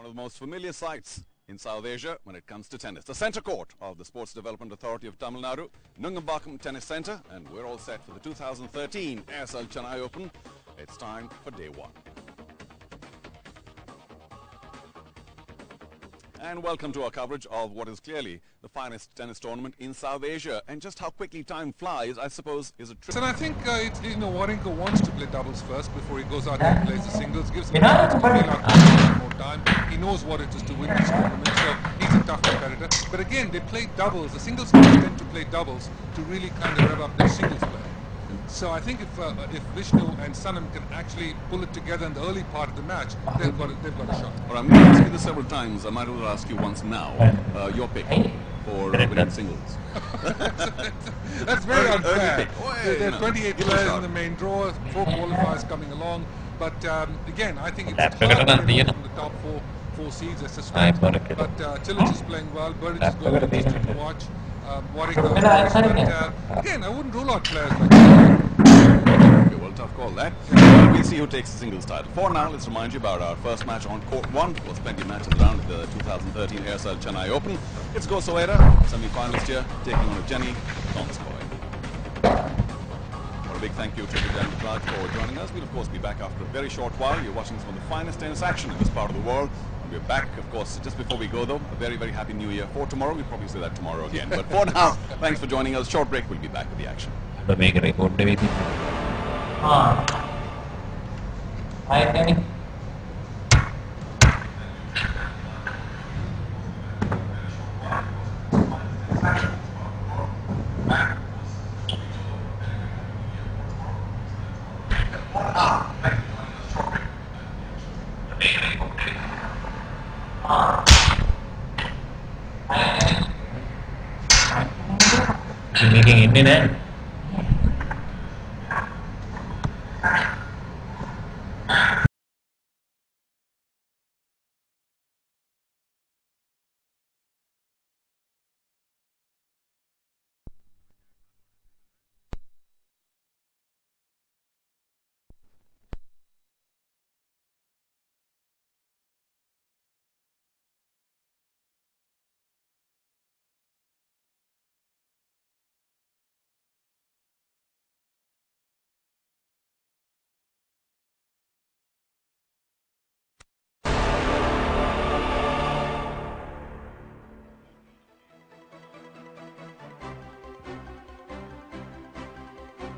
of the most familiar sights in South Asia when it comes to tennis. The centre court of the Sports Development Authority of Tamil Nadu, Nungambakam Tennis Centre, and we're all set for the 2013 Aircel Chennai Open. It's time for day one. And welcome to our coverage of what is clearly the finest tennis tournament in South Asia. And just how quickly time flies, I suppose, is a trick. And I think Warrington wants to play doubles first before he goes out and plays the singles. Gives him a chance to feel out more time. He knows what it is to win this tournament, so he's a tough competitor. But again, they play doubles. The singles players tend to play doubles to really kind of rev up their singles play. So I think if Vishnu and Sanam can actually pull it together in the early part of the match, they've got a shot. Well, I'm going to ask you this several times. I might as well ask you once now. Your pick for winning singles. That's very unfair. There are 28 players in the main draw, 4 qualifiers coming along. But again, I think it's hard to get from the top four seeds. It's a strength. But Chilich is playing well. Burridge is going to be interesting to watch. Warrington, but again, I wouldn't rule out players like that. Okay, well, tough call that. Well, we'll see who takes the singles title. For now, let's remind you about our first match on court 1. There's plenty of matches around the 2013 Aircel Chennai Open. It's Go Soeda, semi-finalist here, taking on Evgeny Donskoy. Well, a big thank you to Evgeny for joining us. We'll, of course, be back after a very short while. You're watching some of the finest tennis action in this part of the world. We're back, of course, just before we go, though. A very, very happy New Year for tomorrow. We'll probably say that tomorrow again. But for now, thanks for joining us. Short break. We'll be back with the action. Making Indian end.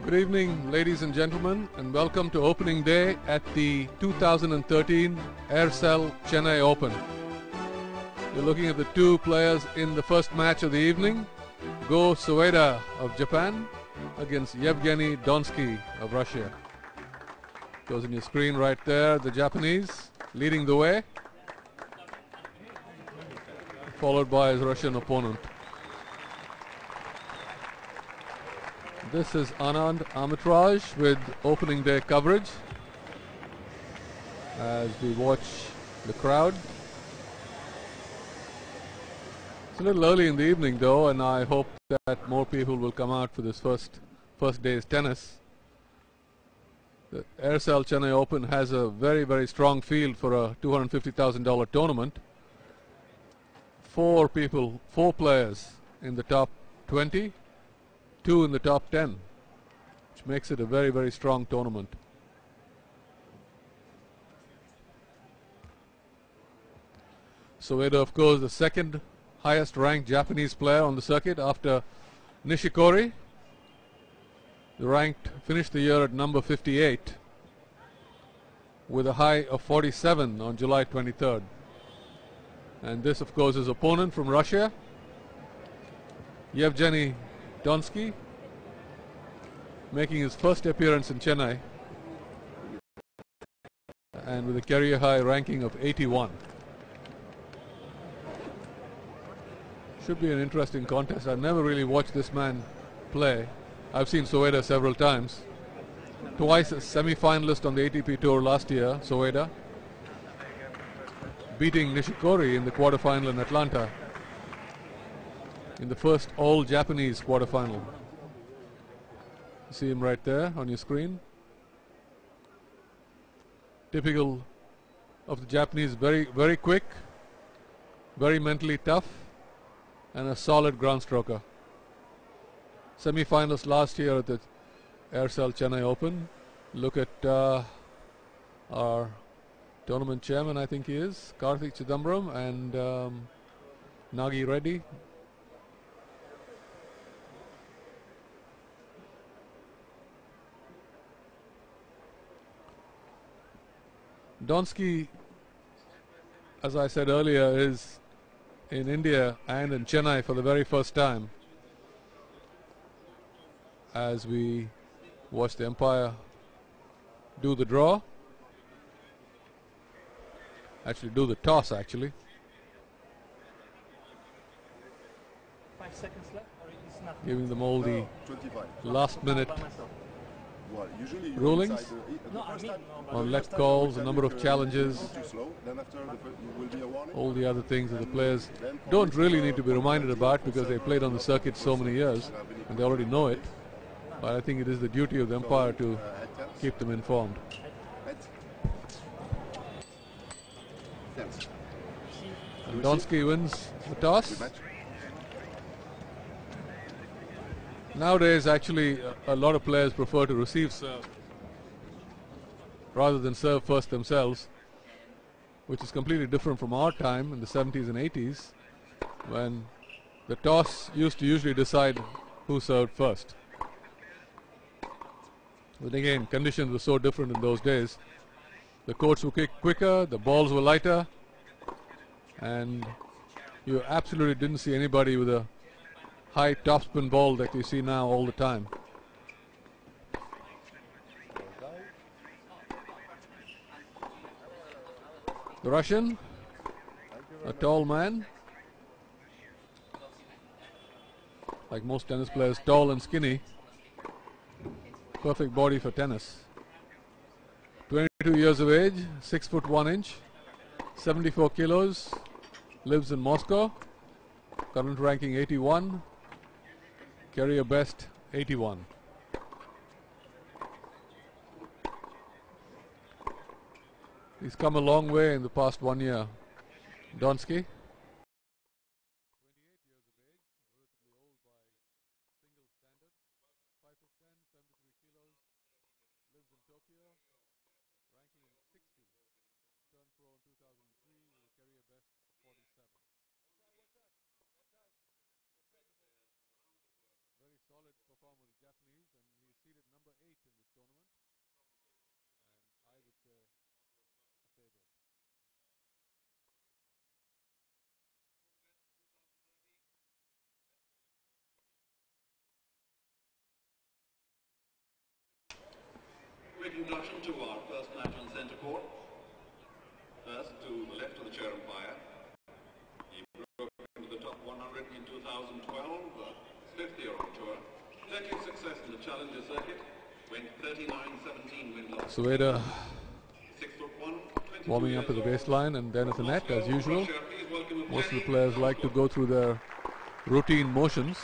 Good evening, ladies and gentlemen, and welcome to opening day at the 2013 Aircel Chennai Open. You're looking at the two players in the first match of the evening. Go Soeda of Japan against Evgeny Donskoy of Russia. Goes on your screen right there, the Japanese leading the way, followed by his Russian opponent. This is Anand Amitraj with opening day coverage as we watch the crowd. It's a little early in the evening though, and I hope that more people will come out for this first day's tennis. The Aircel Chennai Open has a very, very strong field for a $250,000 tournament. 4 players in the top 20. 2 in the top 10, which makes it a very, very strong tournament. Soeda, of course, the second highest ranked Japanese player on the circuit after Nishikori. Finished the year at number 58 with a high of 47 on July 23rd. And this, of course, is opponent from Russia, Evgeny Donskoy, making his first appearance in Chennai and with a career high ranking of 81. Should be an interesting contest. I've never really watched this man play. I've seen Soeda several times. Twice a semi-finalist on the ATP Tour last year, Soeda, beating Nishikori in the quarterfinal in Atlanta in the first all-Japanese quarterfinal. You see him right there on your screen. Typical of the Japanese, very, very quick, very mentally tough, and a solid ground stroker. Semi-finals last year at the Aircel Chennai Open. Look at our tournament chairman, I think he is, Karthik Chidambaram, and Nagi Reddy. Donskoy, as I said earlier, is in India and in Chennai for the very first time as we watch the umpire do the draw. Actually do the toss, actually. 5 seconds left, or it's not? Giving them all the 25. last minute Well, usually you're rulings inside the No, I first mean, time- no, but on the left first time calls, you a will number tell of you, challenges, too slow. Then after you will be a warning. all the other things that the And players then don't probably really for need to be a reminded penalty about for because they server played on or the not, circuit so many years have any and they already know it. penalties. But I think it is the duty of the umpire to At 10. keep them informed. At 10. And Donskoy wins the toss. Rematch. Nowadays, actually, a lot of players prefer to receive serve rather than serve first themselves, which is completely different from our time in the 70s and 80s, when the toss used to usually decide who served first. But again, conditions were so different in those days. The courts were quicker, the balls were lighter, and you absolutely didn't see anybody with a high topspin ball that you see now all the time. The Russian, a tall man, like most tennis players, tall and skinny, perfect body for tennis. 22 years of age, 6 foot 1 inch, 74 kilos, lives in Moscow, current ranking 81, career best 81. He's come a long way in the past 1 year. Donskoy. Quick introduction to our first match on centre court. First, to the left of the chair umpire. He broke into the top 100 in 2012, his fifth year on tour. Plenty of success in the Challenger circuit. Went 39-17 win loss. Soeda 6'1", 22 warming up at the years old. baseline and then at the net as usual. Russia, please welcome Most of the Evgeny players like to go through their routine motions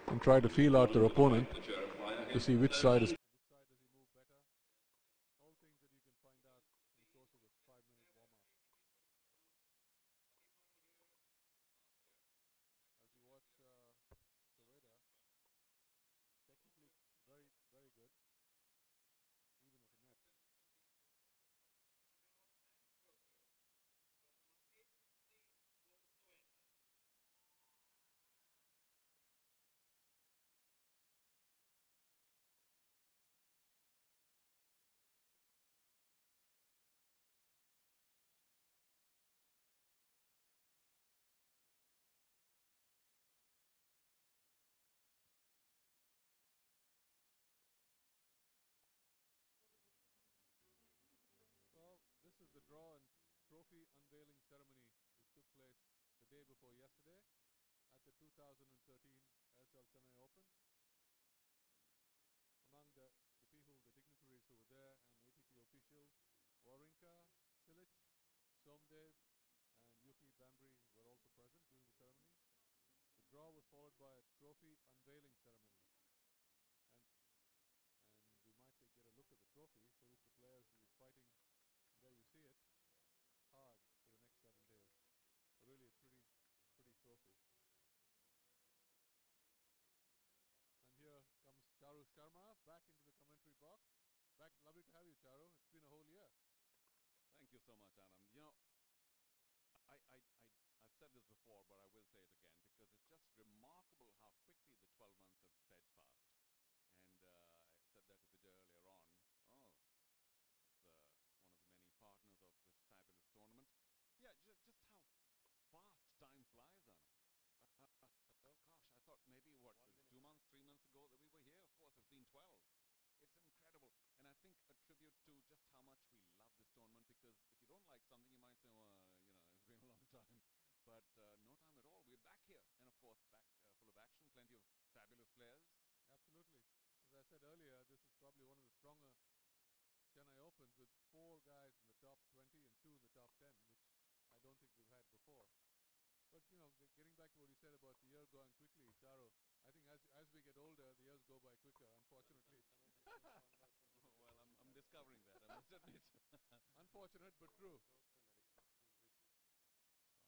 and try to feel out their opponent to see which side is. This is the draw and trophy unveiling ceremony which took place the day before yesterday at the 2013 Aircel Chennai Open. Among the people, the dignitaries who were there and ATP officials, Wawrinka, Silic, Somdev and Yuki Bambry were also present during the ceremony. The draw was followed by a trophy unveiling ceremony and we might get a look at the fighting. There you see it, hard for the next 7 days. Really a pretty trophy. And here comes Charu Sharma back into the commentary box. Back, lovely to have you, Charu. It's been a whole year. Thank you so much, Anand. You know, I've said this before, but I will say it again because it's just remarkable how quickly the 12 months have sped past. And I said that to Vijay earlier on. Oh, it's one of the many partners of this fabulous tournament. Yeah, just how fast time flies, Anand. Well, gosh, I thought maybe, what, 2 months, 3 months ago that we were here? Of course, it's been 12. It's incredible. And I think a tribute to just how much we love this tournament, because if you don't like something, you might say, well, you know, it's been a long time. But no time at all. We're back here. And, of course, back full of action, plenty of fabulous players. Absolutely. As I said earlier, this is probably one of the stronger Chennai Opens with 4 guys in the top 20 and 2 in the top 10, which I don't think we've had before. But, you know, getting back to what you said about the year going quickly, Charu, I think as we get older, the years go by quicker, unfortunately. Well, I'm discovering that, I must admit. Unfortunate, but true.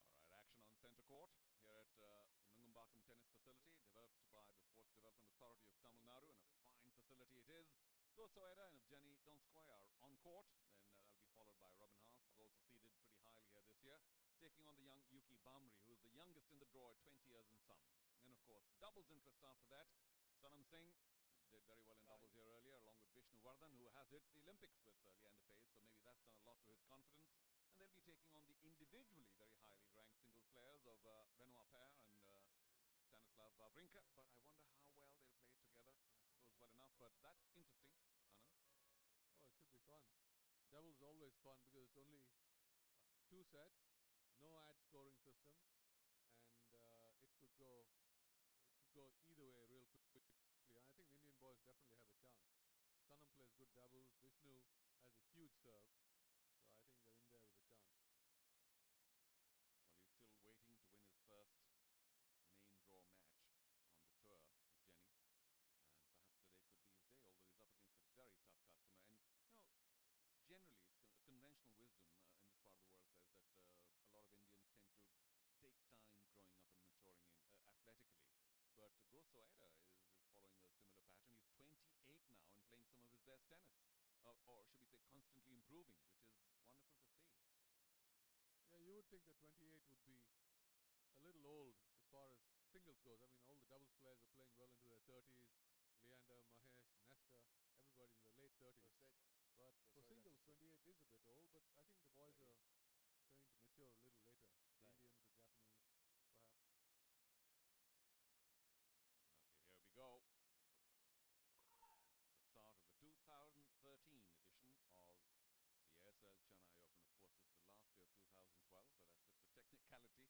All right, action on centre court here at the Nungambakkam Tennis Facility, developed by the Sports Development Authority of Tamil Nadu, and a fine facility it is. Soeda and Evgeny Donskoy are on court, and that'll be followed by Robin Haas, who's also seeded pretty highly here this year, taking on the young Yuki Bamri, who is the youngest in the draw at 20 years and some. And of course, doubles interest after that. Sanam Singh did very well in doubles here earlier, along with Vishnu Vardhan, who has hit the Olympics with Leander Paes, so maybe that's done a lot to his confidence. And they'll be taking on the individually very highly ranked singles players of Benoit Paire and Stanislav Wawrinka. But I wonder how well they'll play it together. I suppose well enough, but that's interesting, Anand. Oh, it should be fun. Doubles is always fun because it's only 2 sets, no ad scoring system, and it could go either way real quickly. I think the Indian boys definitely have a chance. Sanam plays good doubles. Vishnu has a huge serve, so I think they're in there with a chance. Well, he's still waiting to win his first main draw match on the tour with Jenny, and perhaps today could be his day, although he's up against a very tough customer. And you know, generally it's conventional wisdom in this part of the world says that a lot of Indians tend to take time growing up and maturing in athletically. But Soeda is following a similar pattern. He's 28 now and playing some of his best tennis. Or should we say constantly improving, which is wonderful to see. Yeah, you would think that 28 would be a little old as far as singles goes. I mean, all the doubles players are playing well into their 30s. Leander, Mahesh, Nesta, everybody in the late 30s. But for singles, 28 is a bit old, but I think the boys are starting to mature a little later. The Indians, the Japanese, perhaps. Okay, here we go. The start of the 2013 edition of the Aircel Chennai Open. Of course, this is the last day of 2012, but that's just a technicality.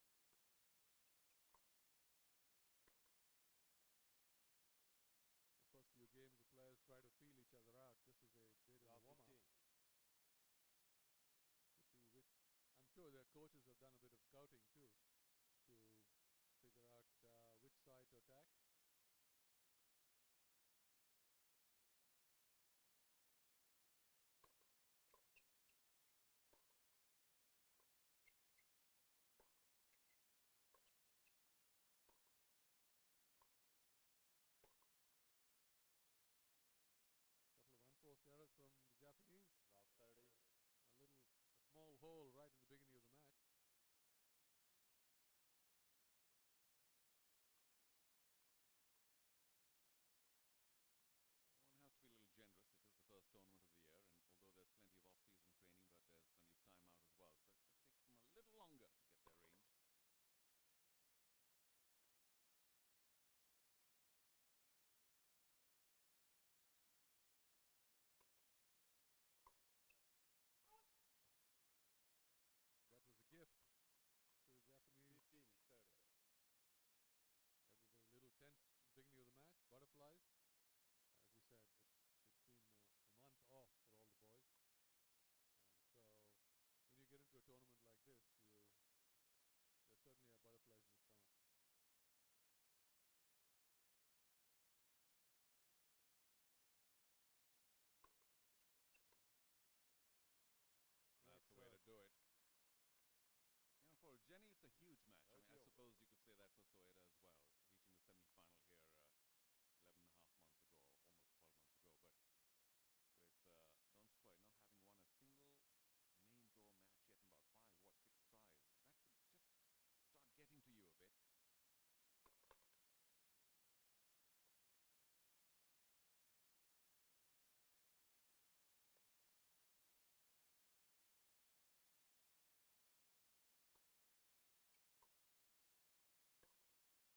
The first few games, the players try to feel each other out, just as they did in the warm-up. To see which, I'm sure their coaches have done a bit of scouting too, to figure out which side to attack. Couple of unforced errors from the Japanese. Love 30. A small hole right in the beginning of the match. One has to be a little generous. It is the first tournament of the year, and although there's plenty of off-season training, but there's plenty of time out as well. So it just takes them a little longer to get their range. That was a gift to the Japanese. 15-30. Everybody a little tense at the beginning of the match. Butterflies. As you said, it's been a month off for all the boys. And so when you get into a tournament like this, there certainly are butterflies in the stomach. it's a huge match. I mean, I suppose you could say that for Soeda as well, reaching the semi-final here 11 and a half months ago, or almost 12 months ago. But with Donskoy not having won a single main draw match yet in about 6 tries, that could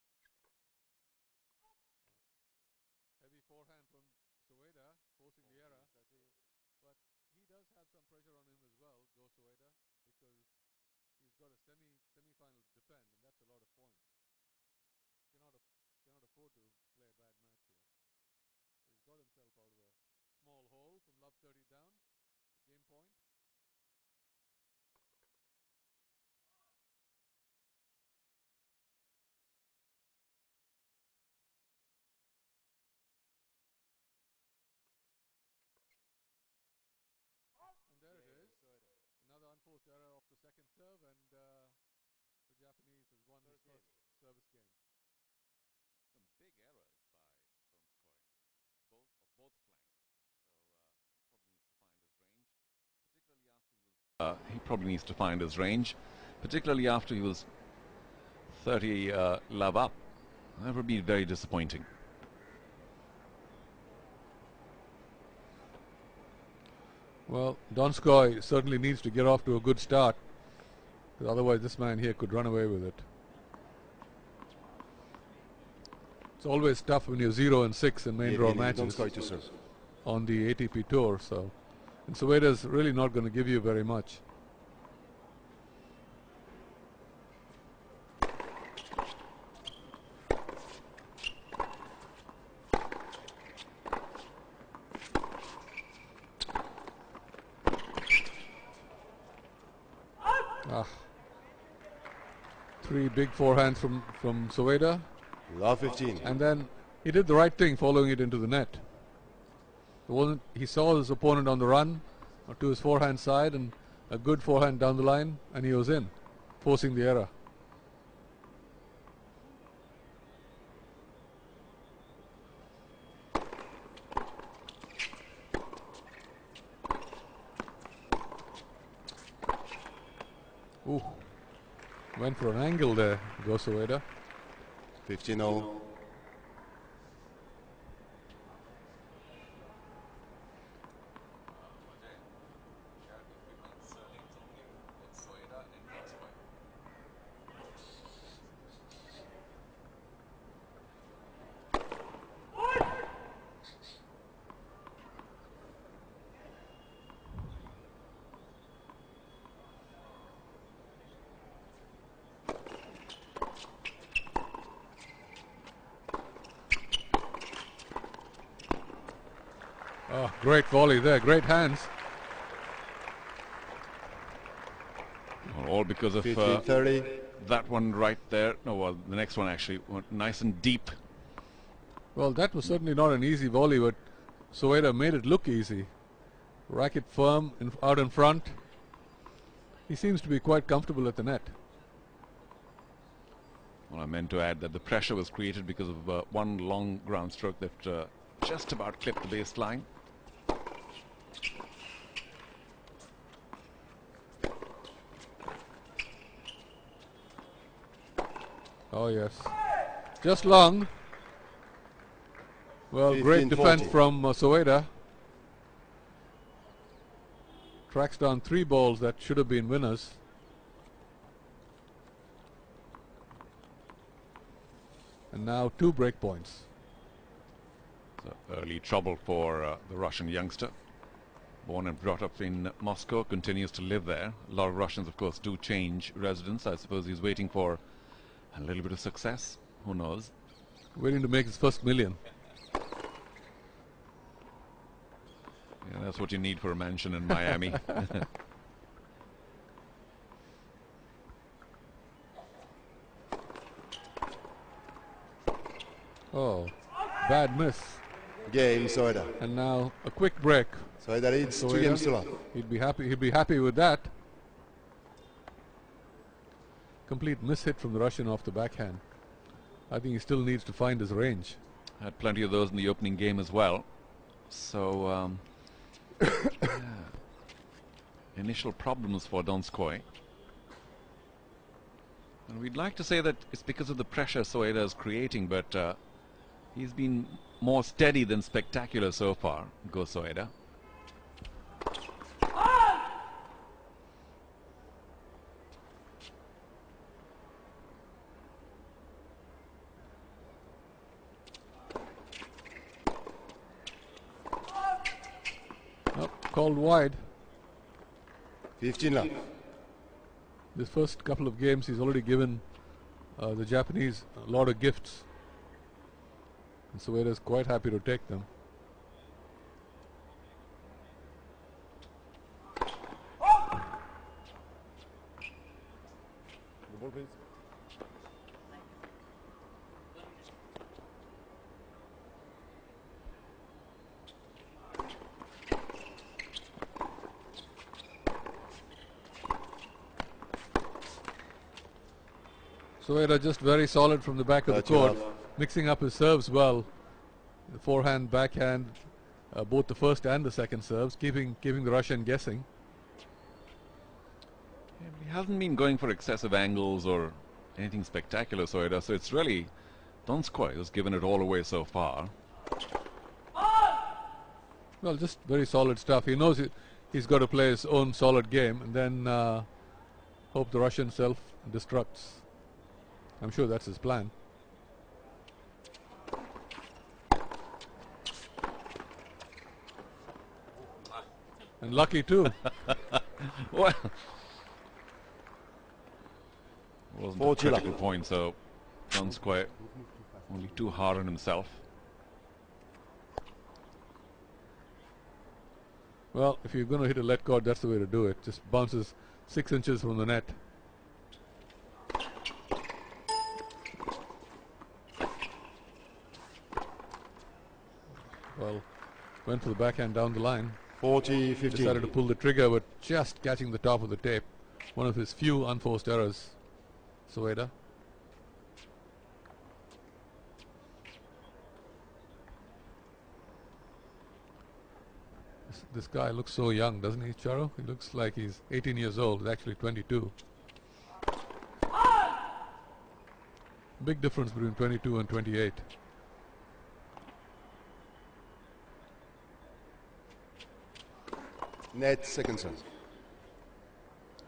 just start getting to you a bit. Heavy forehand from Soeda, forcing the error. But he does have some pressure on him as well, Go Soeda, because he's got a semi-final to defend, and that's a lot of points. Cannot afford to play a bad match here. He's got himself out of a small hole from love 30 down. Game point. And there it is. Another unforced error off the second serve, and the Japanese has won his first service game. Some big errors by Donskoy, both flanks. So he probably needs to find his range, particularly after he was 30 love up. That would be very disappointing. Well, Donskoy certainly needs to get off to a good start, because otherwise this man here could run away with it. It's always tough when you're 0-6 in main draw matches on the ATP Tour. So, and Soeda's really not going to give you very much. Three big forehands from Soeda. Love 15. And then he did the right thing following it into the net. He saw his opponent on the run to his forehand side, and a good forehand down the line, and he was in, forcing the error. Ooh. Went for an angle there, Go Soeda. 15-0. Oh, great volley there, great hands. All because of that one right there. No, well, the next one actually went nice and deep. Well, that was certainly not an easy volley, but Soeda made it look easy. Racket firm, out in front. He seems to be quite comfortable at the net. Well, I meant to add that the pressure was created because of one long ground stroke that just about clipped the baseline. Oh yes, just long. Well, great defense from Soeda. Tracks down 3 balls that should have been winners. And now 2 break points. So early trouble for the Russian youngster. Born and brought up in Moscow, continues to live there. A lot of Russians, of course, do change residence. I suppose he's waiting for a little bit of success. Who knows? Waiting to make his first million. Yeah, that's what you need for a mansion in Miami. Oh, bad miss. Game, Soeda. And now a quick break. Soeda leads 2 games to love. He'd be happy with that. complete mishit from the Russian off the backhand. I think he still needs to find his range. Had plenty of those in the opening game as well. So, yeah. Initial problems for Donskoy. And we'd like to say that it's because of the pressure Soeda is creating, but he's been more steady than spectacular so far. Go Soeda. Called wide. 15 love. This first couple of games he's already given the Japanese a lot of gifts, and Soeda is quite happy to take them. The ball, please. Soeda just very solid from the back of the court, mixing up his serves well. The forehand, backhand, both the first and the second serves, keeping the Russian guessing. Yeah, he hasn't been going for excessive angles or anything spectacular, Soeda. So it's really Donskoy who's given it all away so far. Well, just very solid stuff. He knows he's got to play his own solid game, and then hope the Russian self-destructs. I'm sure that's his plan. And lucky too. Well, wasn't a critical point, so Donskoy only too hard on himself. Well, if you're going to hit a let cord, that's the way to do it. Just bounces 6 inches from the net. Well, went for the backhand down the line. 40-15. Decided to pull the trigger, but just catching the top of the tape. One of his few unforced errors, Soeda. This guy looks so young, doesn't he, Charo? He looks like he's 18 years old. He's actually 22. Big difference between 22 and 28. Net second serve.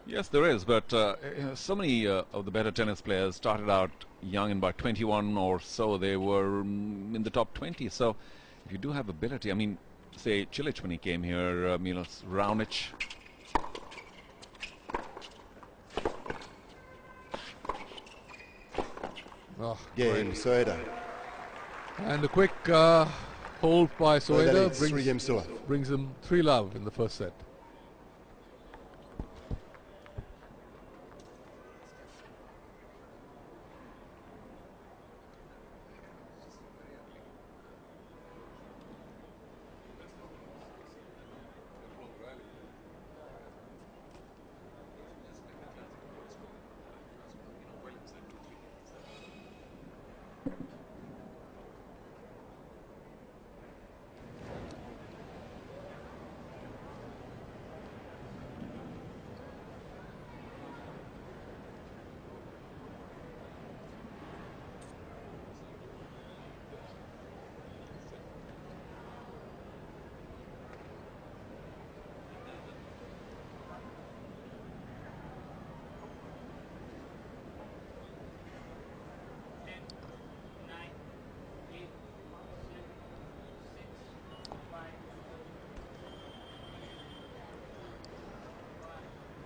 Yes, there is, but so many of the better tennis players started out young, and by 21 or so they were in the top 20. So if you do have ability, I mean, say Cilic when he came here, Milos Raonic. Oh, Game, Soeda. and a quick hold by Soeda brings him 3-love in the first set.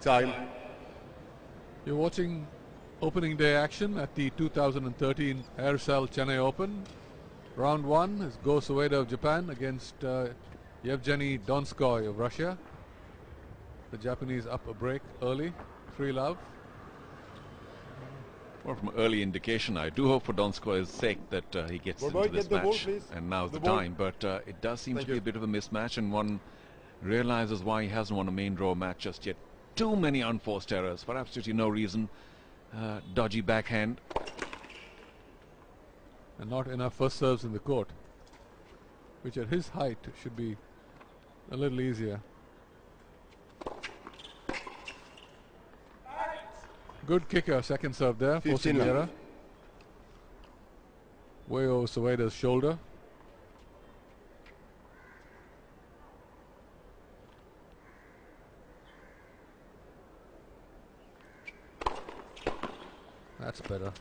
Time. You're watching opening day action at the 2013 Aircel Chennai Open. Round 1 is Go Soeda of Japan against Evgeny Donskoy of Russia. The Japanese up a break early, 3-love. Well, from early indication, I do hope for Donskoy's sake that he gets into this match, and now's the time. But it does seem to be a bit of a mismatch, and one realizes why he hasn't won a main draw match just yet. Too many unforced errors for absolutely no reason. dodgy backhand. And not enough first serves in the court, which at his height should be a little easier. Good kicker, second serve there, forcing the error. Way over Soeda's shoulder. That's better.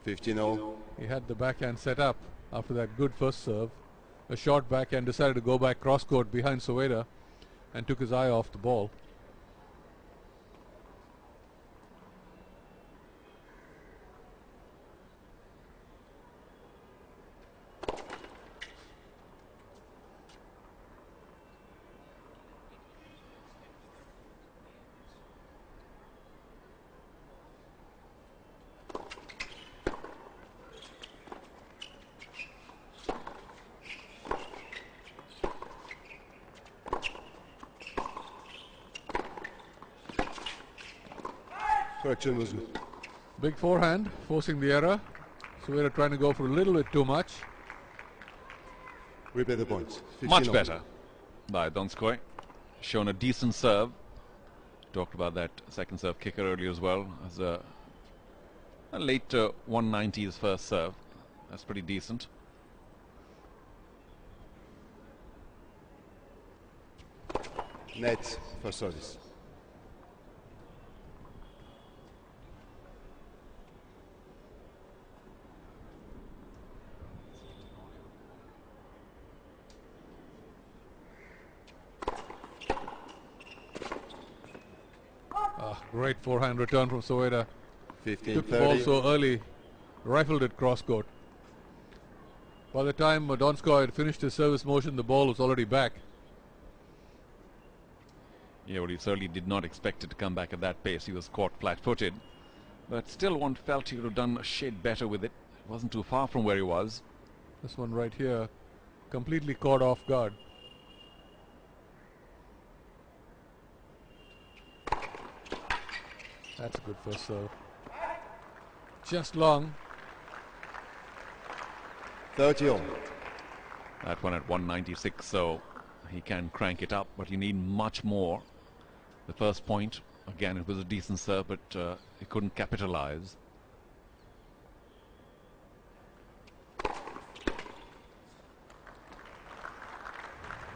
15-0. He had the backhand set up after that good first serve. A short backhand, decided to go back cross court behind Soeda and took his eye off the ball. Correction was good. Big forehand, forcing the error. Soeda trying to go for a little bit too much. Replay the points. Much better by Donskoy. Shown a decent serve. Talked about that second serve kicker earlier as well. As a late 190s first serve. That's pretty decent. Net for service. Great forehand return from Soeda. 15-30. Took the ball so early, rifled it cross court. By the time Donskoy had finished his service motion, the ball was already back. Yeah, well, he certainly did not expect it to come back at that pace. He was caught flat-footed. But still, one felt he could have done a shade better with it. It wasn't too far from where he was. This one right here, completely caught off guard. That's a good first serve. Just long. 30-all. That one at 196, so he can crank it up, but you need much more. The first point, again, it was a decent serve, but he couldn't capitalize.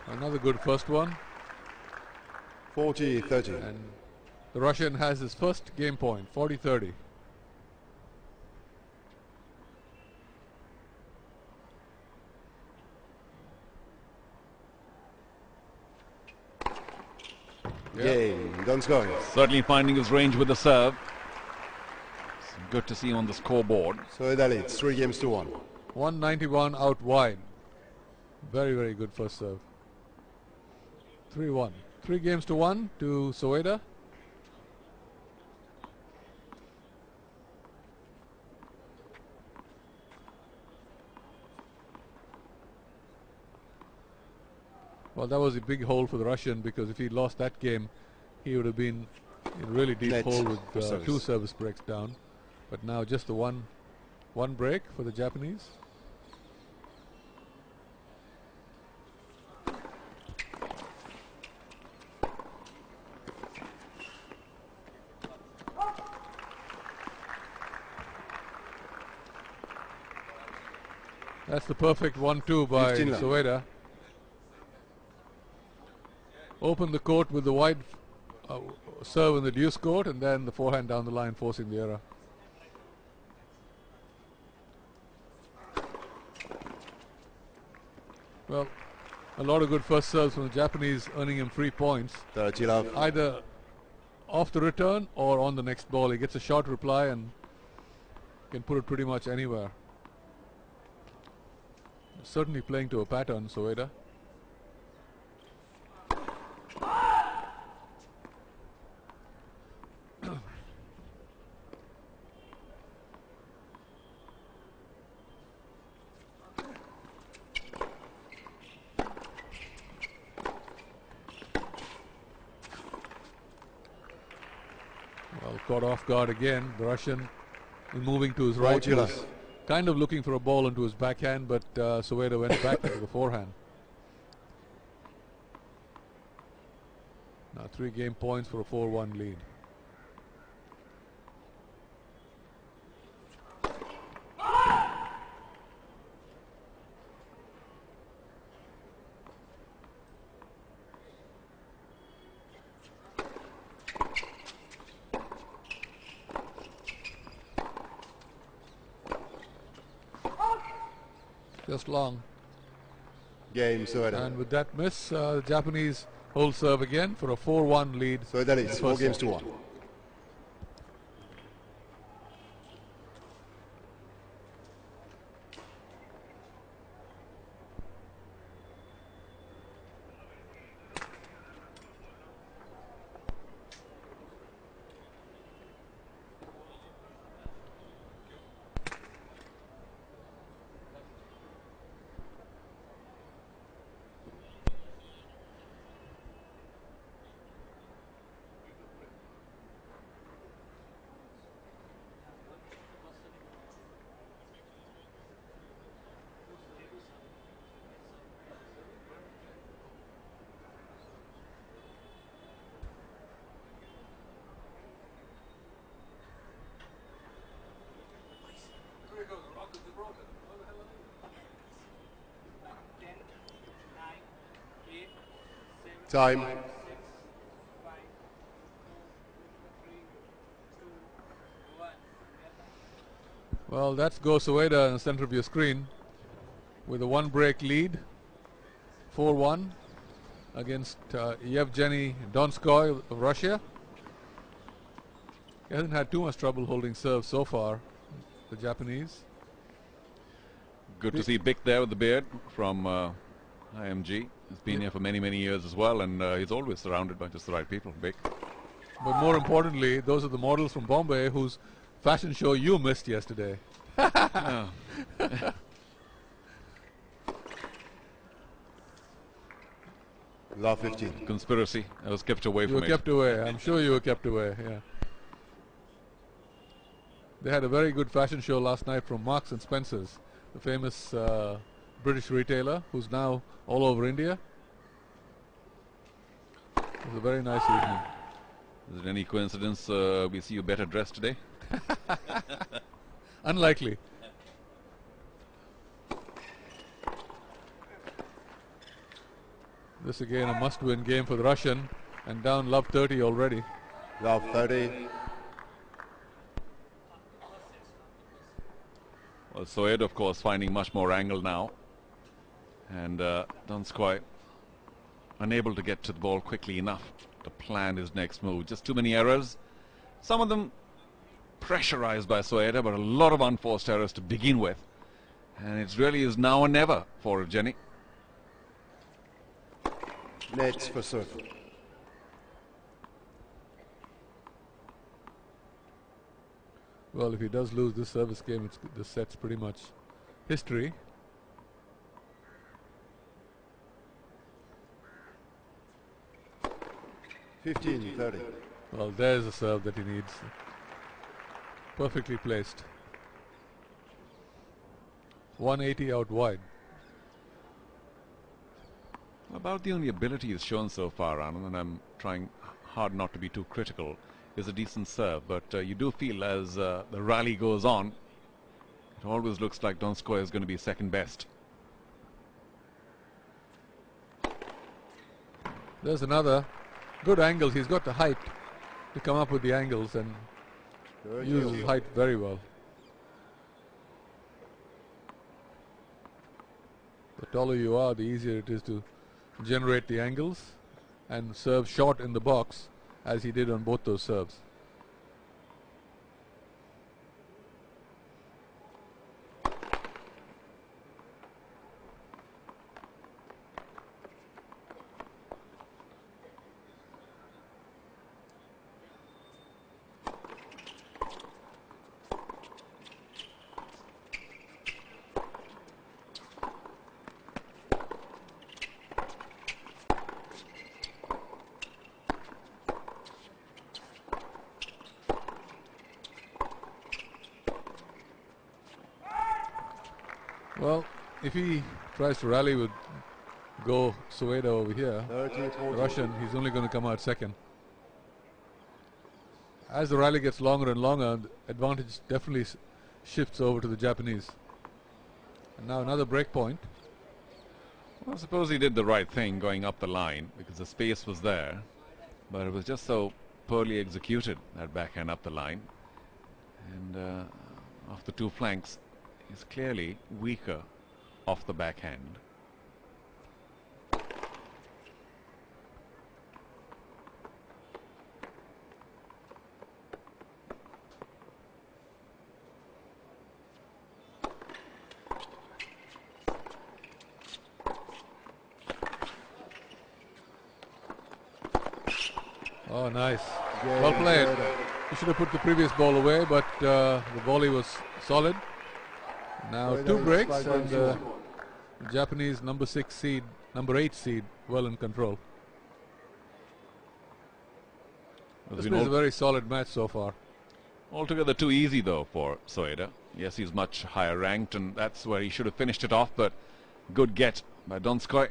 Another good first one. 40-30. And the Russian has his first game point, 40-30. Game. Donskoy. Certainly finding his range with the serve. It's good to see him on the scoreboard. Soeda leads 3-1. 191 out wide. Very, very good first serve. 3-1. 3-1 to Soeda. Well, that was a big hole for the Russian, because if he lost that game, he would have been in a really deep Net hole with service. 2 service breaks down. But now just the one break for the Japanese. That's the perfect 1-2 by 15 love. Soeda. Open the court with the wide serve in the deuce court, and then the forehand down the line, forcing the error. Well, a lot of good first serves from the Japanese, earning him 3 points. 30 love. Either off the return or on the next ball. He gets a short reply and can put it pretty much anywhere. Certainly playing to a pattern, Soeda. caught off guard again. The Russian moving to his Ball right, to your was left. kind of looking for a ball into his backhand, but Soeda went back into the forehand. Now 3 game points for a 4-1 lead. Just long. Game Soeda. And with that miss, the Japanese hold serve again for a 4-1 lead. Soeda leads 4 First games set. to 1. Time. Well, that's Go Soeda in the center of your screen with a 1-break lead, 4-1 against Evgeny Donskoy of Russia. He hasn't had too much trouble holding serve so far, the Japanese. Good to see Bick there with the beard from IMG. He's been here for many, many years as well, and he's always surrounded by just the right people. Bick. But more importantly, those are the models from Bombay whose fashion show you missed yesterday. Love 15. Conspiracy. I was kept away You from were it. kept away. I'm sure you were kept away. Yeah. They had a very good fashion show last night from Marks and Spencer's, the famous British retailer who's now all over India. It was a very nice evening. Is it any coincidence we see you better dressed today? Unlikely. This again a must-win game for the Russian, and down love 30 already. Love 30. Well, Soeda, of course, finding much more angle now. And Donskoy unable to get to the ball quickly enough to plan his next move. Just too many errors. Some of them pressurized by Soeda, but a lot of unforced errors to begin with. And it really is now or never for Evgeny. Nets for serve. Well, if he does lose this service game, the set's pretty much history. Fifteen, 30. Well, there's a serve that he needs. Perfectly placed. 180 out wide. About the only ability he's shown so far, Anand, and I'm trying hard not to be too critical, is a decent serve. But you do feel as the rally goes on, it always looks like Donskoy is going to be second best. There's another good angles. He's got the height to come up with the angles and Good uses deal. height very well. The taller you are, the easier it is to generate the angles and serve short in the box, as he did on both those serves. Well, if he tries to rally with Soeda over here, 30-40. Russian, he's only going to come out second. As the rally gets longer and longer, the advantage definitely shifts over to the Japanese. And now another break point. Well, I suppose he did the right thing going up the line because the space was there, but it was just so poorly executed, that backhand up the line. And of the two flanks, he's clearly weaker off the backhand. Oh, nice. Game Well played. Soeda. He should have put the previous ball away, but the volley was solid. Now Soeda two is breaks, 5 and points the more. Japanese number 8 seed, well in control. This is a very solid match so far. Altogether too easy though for Soeda. Yes, he's much higher ranked, and that's where he should have finished it off, but good get by Donskoy.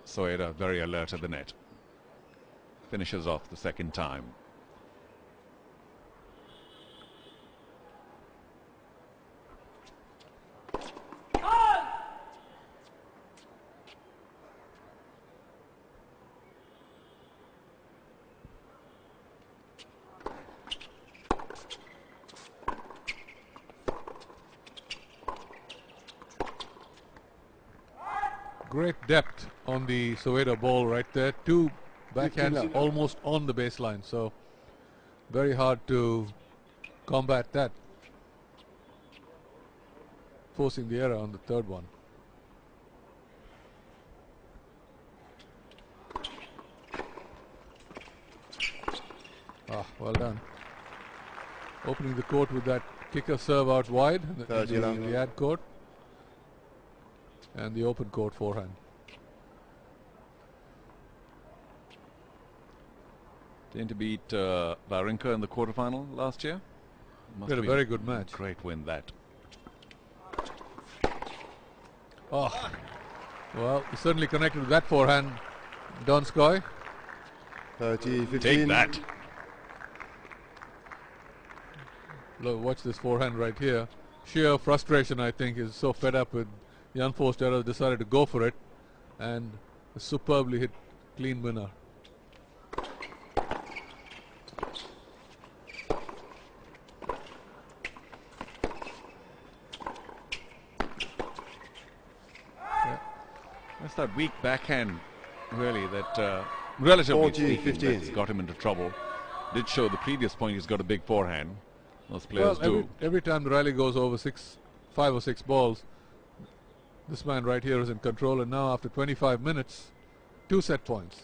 Soeda very alert at the net. Finishes off the second time. Great depth on the Soeda ball right there. Two backhands 15 almost on the baseline, so very hard to combat that. Forcing the error on the third one. Ah, well done. Opening the court with that kicker serve out wide in the ad court. And the open court forehand. Didn't he beat Wawrinka in the quarterfinal last year? Must Did a be very good match. Great win that. Oh, well, he certainly connected with that forehand, Donskoy. 30-15. Take that. Look, watch this forehand right here. Sheer frustration, I think, is so fed up with the unforced error, decided to go for it, and a superbly hit clean winner. That's that weak backhand, really, that relatively speaking, that's got him into trouble. Did show the previous point he's got a big forehand. Most players do. Every time the rally goes over 5 or 6 balls, this man right here is in control, and now after 25 minutes, 2 set points.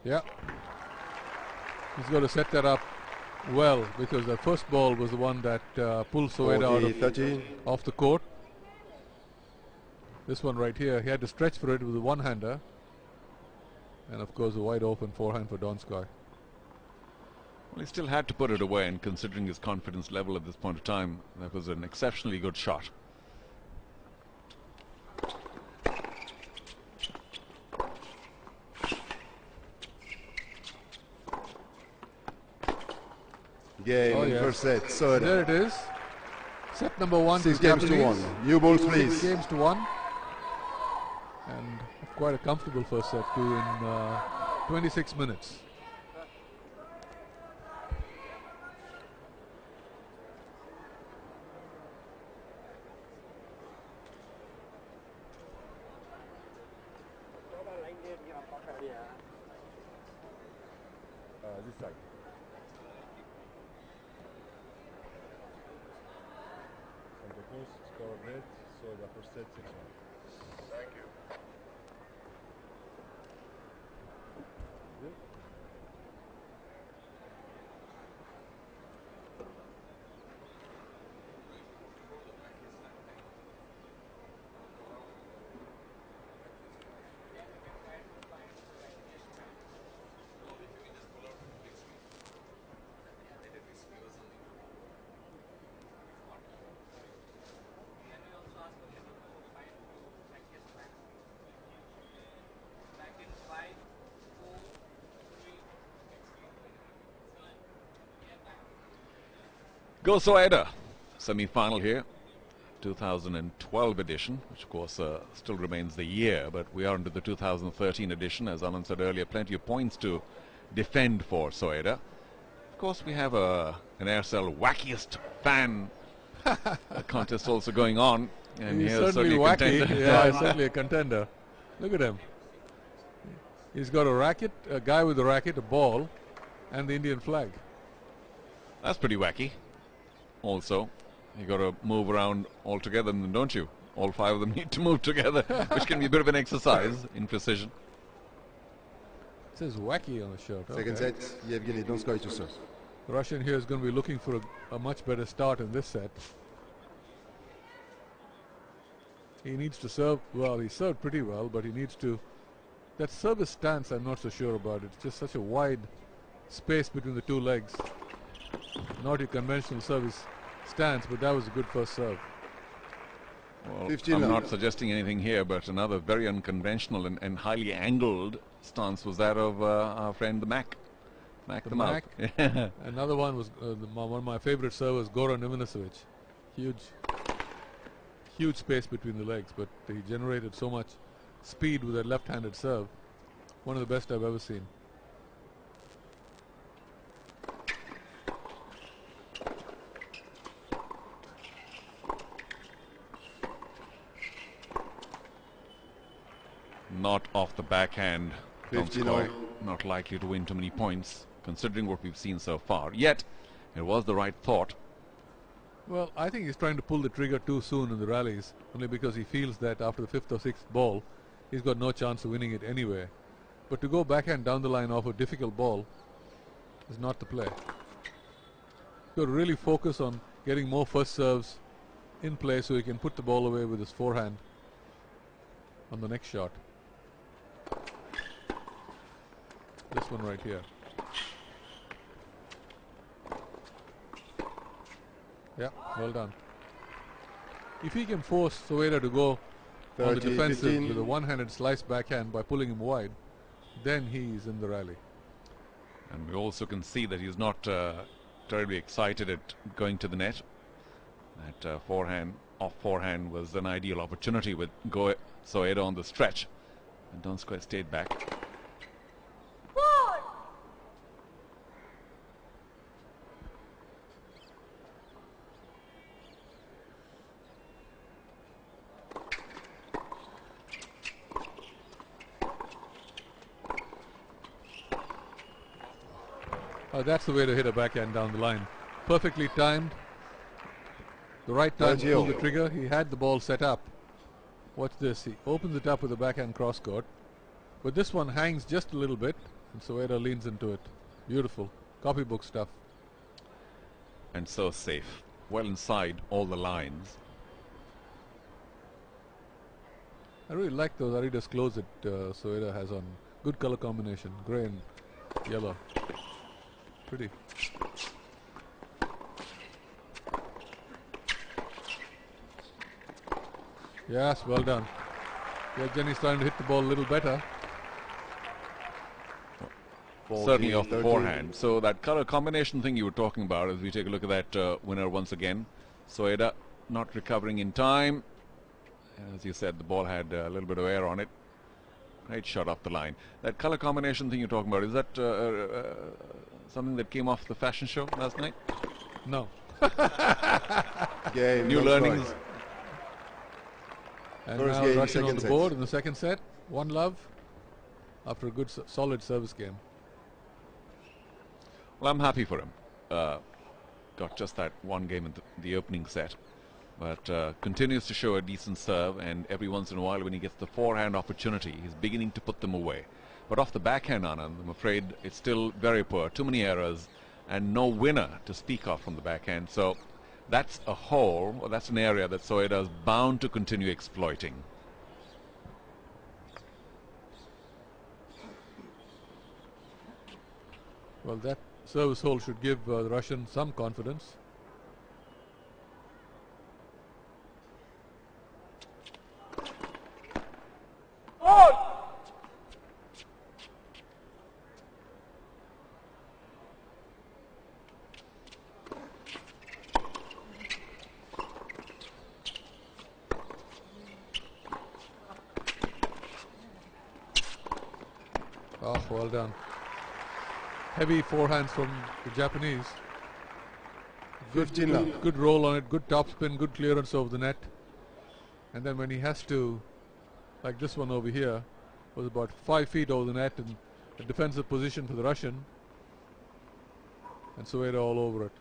Yeah. He's got to set that up well, because the first ball was the one that pulled Soeda out off the court. This one right here, he had to stretch for it with a one-hander. And of course a wide open forehand for Donskoy. Well, he still had to put it away, and considering his confidence level at this point of time, that was an exceptionally good shot. Game in first set. Soeda. There it is. Set number 1. 6 games to 1. New balls, please. 6 games to 1. And quite a comfortable first set too in 26 minutes. This side. And the post score net, so the first set 6-1. Thank you. Go Soeda, semi-final here, 2012 edition, which of course still remains the year, but we are into the 2013 edition. As Anand said earlier, plenty of points to defend for Soeda. Of course, we have an Aircel wackiest fan contest also going on, and He's here's certainly a wacky. contender. Yeah, certainly a contender. Look at him. He's got a racket, a guy with a racket, a ball, and the Indian flag. That's pretty wacky. Also, you got to move around all together, don't you? All five of them need to move together, which can be a bit of an exercise in precision. It says wacky on the shirt. Second Okay. set, Evgeny Donskoy to serve. The Russian here is going to be looking for a much better start in this set. He needs to serve well. He served pretty well, but he needs to. That service stance, I'm not so sure about. It's just such a wide space between the two legs. Not your conventional service stance, but that was a good first serve. Well, 15 I'm now. not suggesting anything here, but another very unconventional and highly angled stance was that of our friend the Mac. Mac the Mouth. Mac. Another one was one of my favorite servers, Goran Ivanisevic. Huge space between the legs, but he generated so much speed with that left-handed serve. One of the best I've ever seen. Not off the backhand. 15 Donskoy all. not likely to win too many points, considering what we've seen so far. Yet, it was the right thought. Well, I think he's trying to pull the trigger too soon in the rallies, only because he feels that after the fifth or sixth ball, he's got no chance of winning it anyway. But to go backhand down the line off a difficult ball is not the play. You've got to really focus on getting more first serves in play so he can put the ball away with his forehand on the next shot. This one right here. Yeah, well done. If he can force Soeda to go on the 30, defensive 15. with a one-handed slice backhand by pulling him wide, then he's in the rally. And we also can see that he's not terribly excited at going to the net. That forehand, off forehand was an ideal opportunity with Soeda on the stretch. And Donskoy stayed back. That's the way to hit a backhand down the line. Perfectly timed. The right time to pull the trigger. He had the ball set up. Watch this. He opens it up with a backhand cross court. But this one hangs just a little bit, and Soeda leans into it. Beautiful. Copybook stuff. And so safe. Well inside all the lines. I really like those Adidas clothes that Soeda has on. Good color combination. Grey and yellow. Pretty. Yes, well done. Evgeny's trying to hit the ball a little better. Certainly off the 13. forehand. So that color combination thing you were talking about, as we take a look at that winner once again. Soeda not recovering in time. As you said, the ball had a little bit of air on it. Great shot off the line. That color combination thing you're talking about, is that something that came off the fashion show last night? No. Game, New Donskoy. learnings. And First now game, Russian on second the set. board in the second set. 1-love after a good solid service game. Well, I'm happy for him. Got just that one game in the opening set. But continues to show a decent serve, and every once in a while when he gets the forehand opportunity, he's beginning to put them away. But off the backhand, Anand, I'm afraid it's still very poor. Too many errors and no winner to speak of from the backhand. So that's a hole, or that's an area that Soeda is bound to continue exploiting. Well, that service hole should give the Russian some confidence. Well done. Heavy forehands from the Japanese. Good roll on it, good topspin, good clearance over the net. And then when he has to, like this one over here, was about 5 feet over the net and a defensive position for the Russian. And Soeda all over it.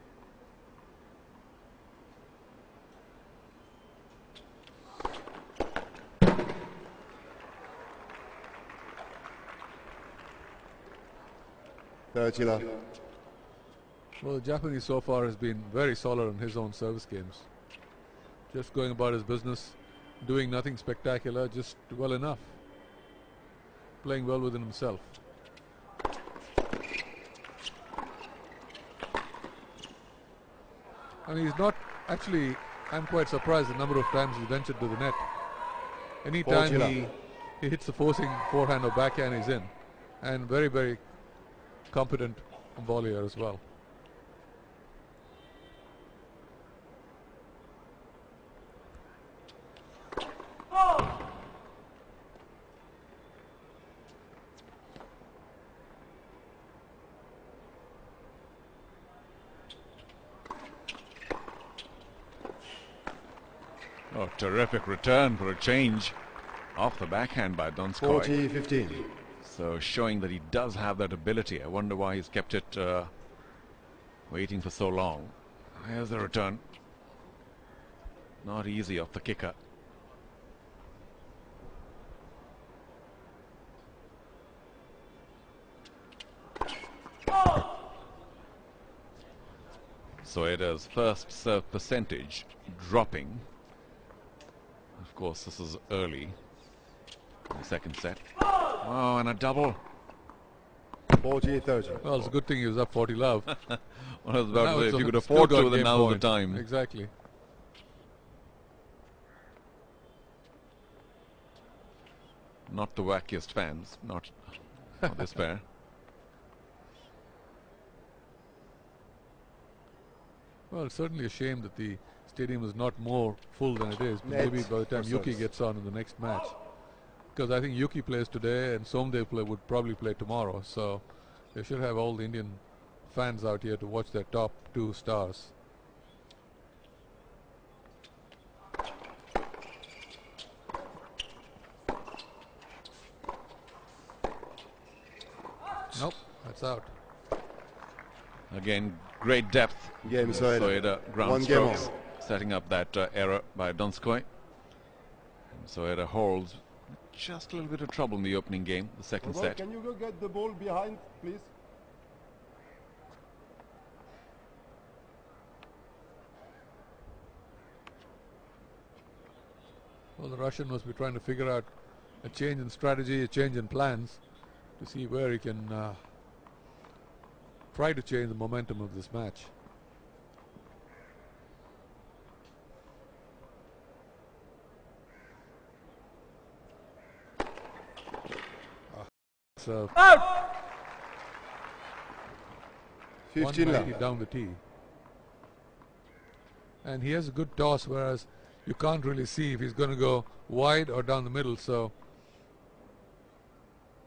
Well, the Japanese so far has been very solid on his own service games. Just going about his business, doing nothing spectacular, just well enough. Playing well within himself. And he's not, actually, I'm quite surprised the number of times he ventured to the net. Any time he hits the forcing forehand or backhand, he's in. And very, very competent volleyer as well. Oh, terrific return for a change off the backhand by Donskoy. 40-15. So showing that he does have that ability. I wonder why he's kept it waiting for so long. Here's the return. Not easy off the kicker. Soeda's first serve percentage dropping. Of course, this is early in the second set. Oh, and a double. 40-30. Well, it's a good thing he was up 40 love. Well, I was about to say, if you could still afford got to, then game now's the point. time. Exactly. Not the wackiest fans, not this pair. Well, it's certainly a shame that the stadium is not more full than it is. But Net maybe by the time for Yuki service. gets on in the next match. Because I think Yuki plays today and Somdev would probably play tomorrow. So they should have all the Indian fans out here to watch their top two stars. Nope, that's out. Again, great depth. Game Soeda. Soeda ground One game strokes, setting up that error by Donskoy. And Soeda holds just a little bit of trouble in the opening game, the second set. Can you go get the ball behind, please? Well, the Russian must be trying to figure out a change in strategy, a change in plans to see where he can try to change the momentum of this match. So 15 190 love. down the tee. And he has a good toss, whereas you can't really see if he's going to go wide or down the middle, so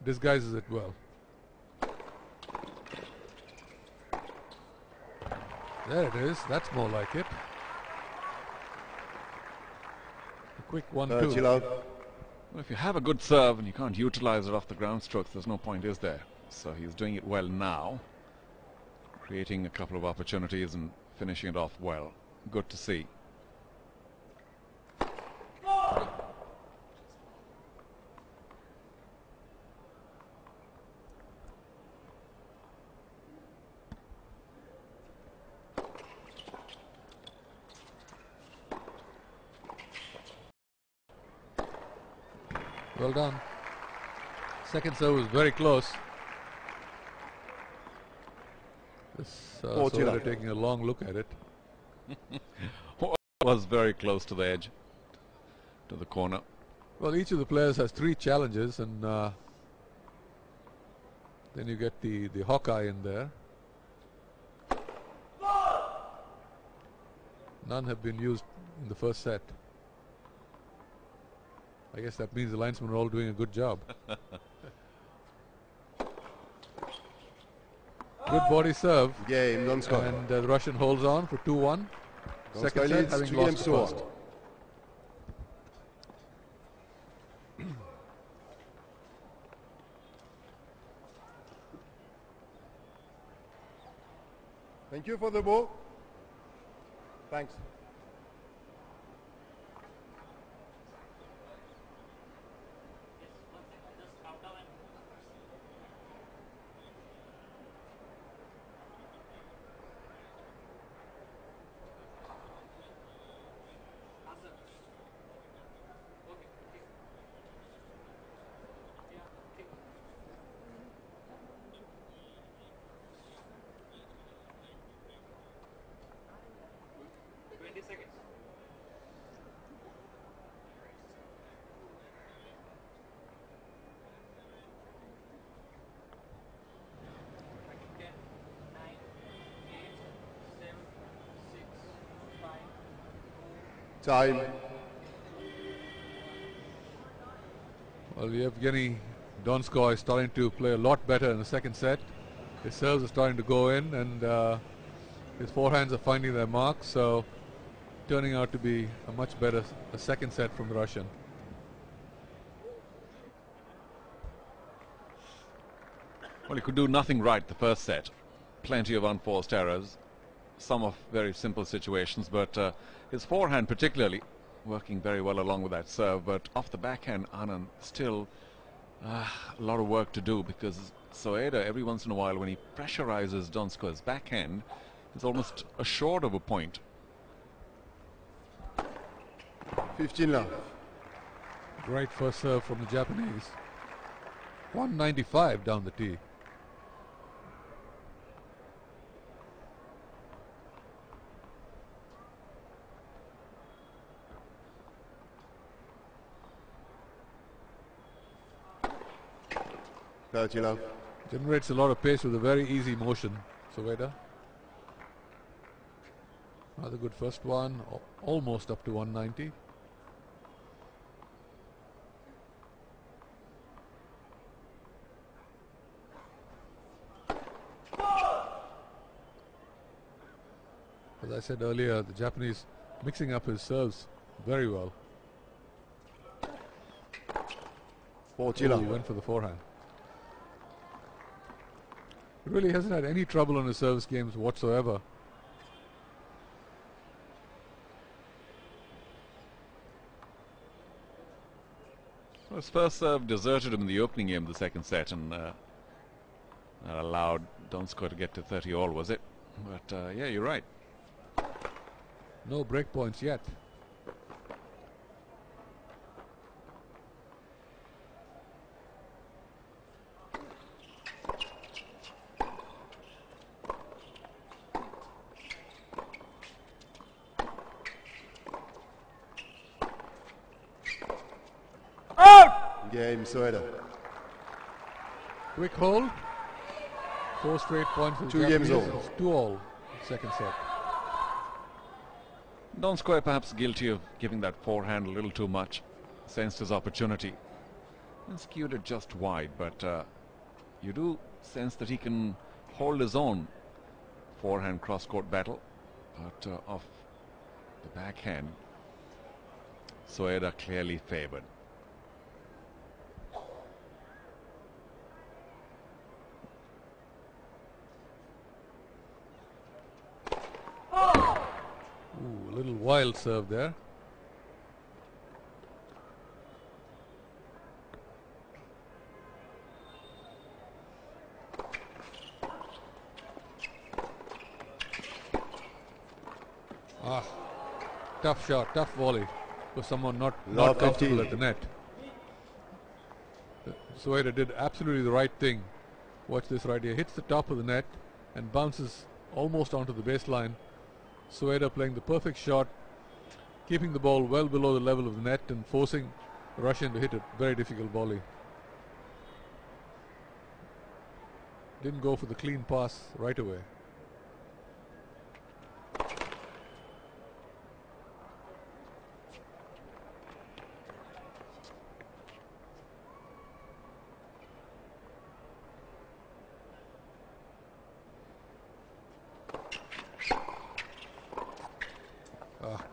disguises it well. There it is. That's more like it. A quick 30 1-2. love. Well, if you have a good serve and you can't utilize it off the ground strokes, there's no point, is there? So he's doing it well now, creating a couple of opportunities and finishing it off well. Good to see. Well done. Second serve was very close. This Soeda taking a long look at it. Was very close to the edge, to the corner. Well, each of the players has 3 challenges, and then you get the Hawkeye in there. None have been used in the first set. I guess that means the linesmen are all doing a good job. Good body serve. Game, Donskoy. And the Russian holds on for 2-1. Second Donskoy set, leads having 2 lost games the to 1. first. Thank you for the ball. Thanks. Time. Well, Evgeny Donskoy is starting to play a lot better in the second set. His serves are starting to go in, and his forehands are finding their mark, so turning out to be a much better second set from the Russian. Well, he could do nothing right the first set. Plenty of unforced errors. Some of very simple situations, but his forehand particularly working very well along with that serve. But off the backhand, Anand, still a lot of work to do, because Soeda, every once in a while, when he pressurizes Donskoy's backhand, is almost assured of a point. 15 love. Great first serve from the Japanese. 195 down the tee. Love. Generates a lot of pace with a very easy motion, Soeda. Another good first one, almost up to 190. As I said earlier, the Japanese mixing up his serves very well. He went for the forehand. He really hasn't had any trouble on his service games whatsoever. Well, his first serve deserted him in the opening game of the second set, and allowed Donskoy to get to 30 all, was it? But yeah, you're right. No break points yet. Game, Soeda. Quick hold. 4 straight points for the 2 Japanese. games all. It's 2-all, second set. Donskoy perhaps guilty of giving that forehand a little too much. Sensed his opportunity and skewed it just wide, but you do sense that he can hold his own forehand cross-court battle. But off the backhand, Soeda clearly favoured. Ooh, a little wild serve there. Tough shot, tough volley for someone not comfortable at the net. Soeda did absolutely the right thing. Watch this right here. Hits the top of the net and bounces almost onto the baseline. Soeda playing the perfect shot, keeping the ball well below the level of the net and forcing the Russian to hit a very difficult volley. Didn't go for the clean pass right away.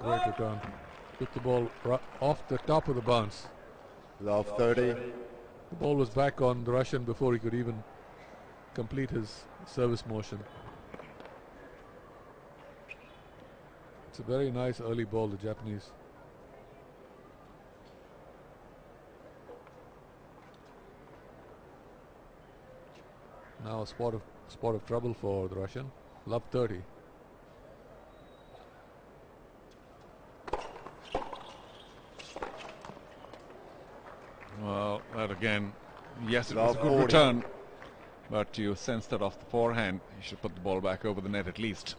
Great return. Took the ball off the top of the bounce. Love 30. The ball was back on the Russian before he could even complete his service motion. It's a very nice early ball, the Japanese. Now a spot of trouble for the Russian. Love 30. Well, that again, yes, it was Love a good 40. return, but you sense that off the forehand, he should put the ball back over the net at least.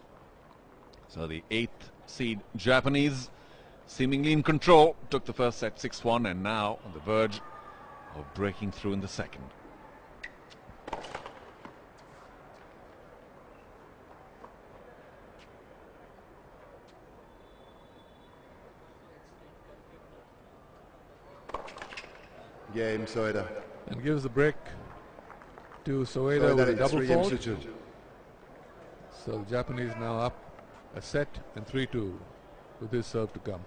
So the 8th seed Japanese, seemingly in control, took the first set 6-1 and now on the verge of breaking through in the second. Game Soeda. And gives the break to Soeda with a double fault. So the Japanese now up a set and 3-2 with his serve to come.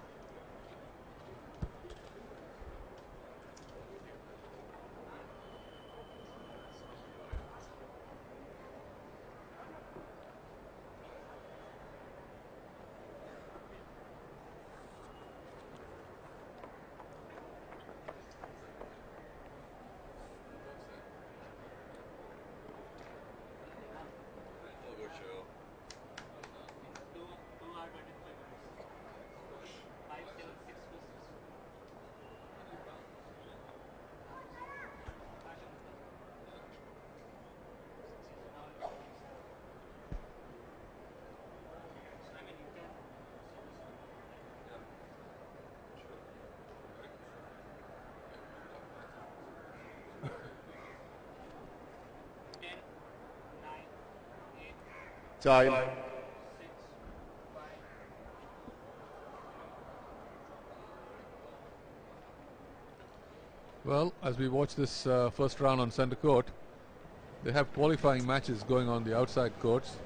Time. Well, as we watch this first round on centre court, they have qualifying matches going on the outside courts.